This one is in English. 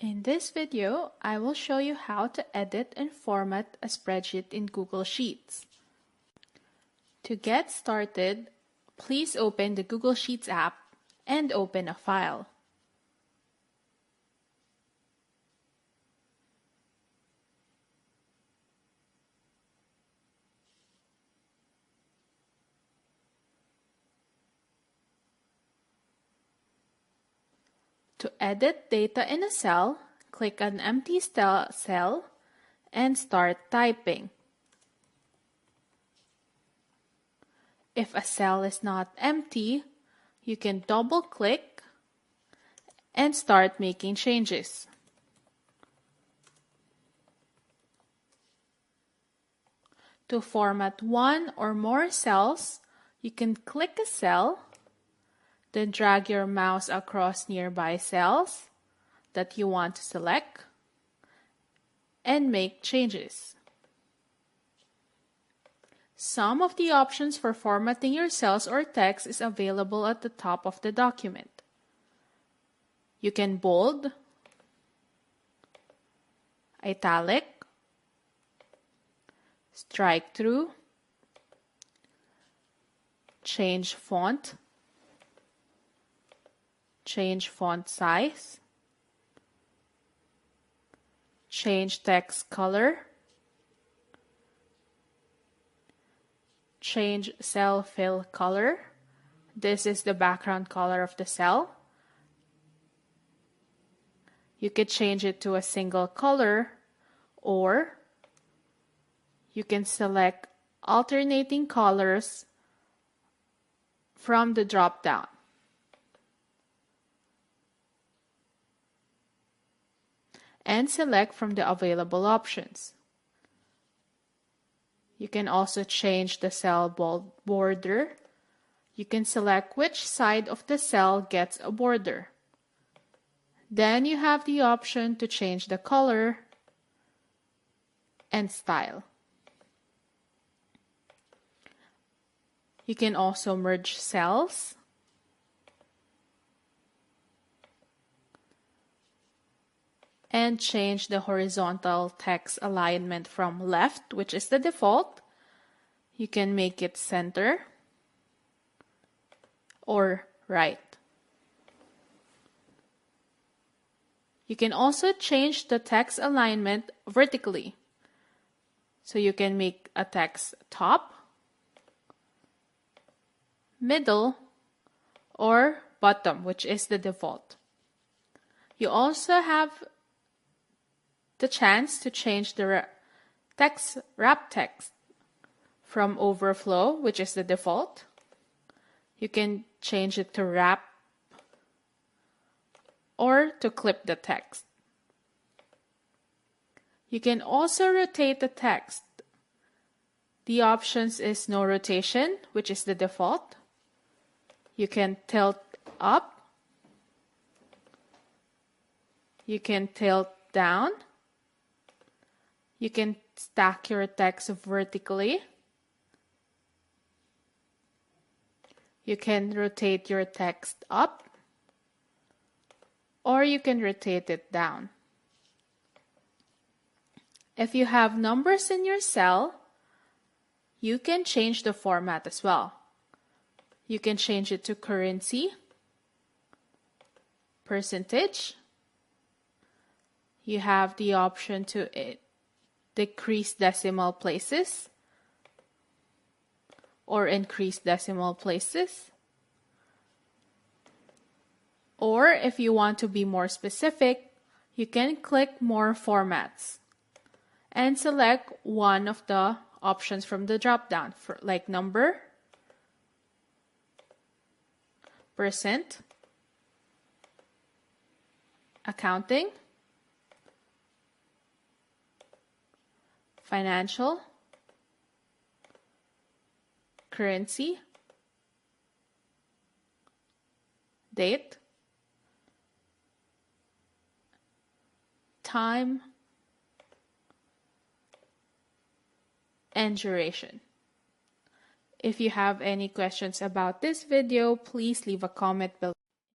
In this video, I will show you how to edit and format a spreadsheet in Google Sheets. To get started, please open the Google Sheets app and open a file. To edit data in a cell, click an empty cell and start typing. If a cell is not empty, you can double-click and start making changes. To format one or more cells, you can click a cell, then drag your mouse across nearby cells that you want to select and make changes. Some of the options for formatting your cells or text is available at the top of the document. You can bold, italic, strike through, change font size, change text color, change cell fill color. This is the background color of the cell. You could change it to a single color, or you can select alternating colors from the drop-down. And select from the available options. You can also change the cell border. You can select which side of the cell gets a border. Then you have the option to change the color and style. You can also merge cells. And change the horizontal text alignment from left, which is the default. You can make it center or right. You can also change the text alignment vertically. So you can make a text top, middle, or bottom, which is the default. You also have the chance to change the wrap text from overflow, which is the default. You can change it to wrap or to clip the text. You can also rotate the text. The options is no rotation, which is the default. You can tilt up. You can tilt down. You can stack your text vertically. You can rotate your text up, or you can rotate it down. If you have numbers in your cell, you can change the format as well. You can change it to currency, percentage. You have the option to decrease decimal places or increase decimal places. Or if you want to be more specific, you can click more formats and select one of the options from the drop-down, like number, percent, accounting, financial, currency, date, time, and duration. If you have any questions about this video, please leave a comment below.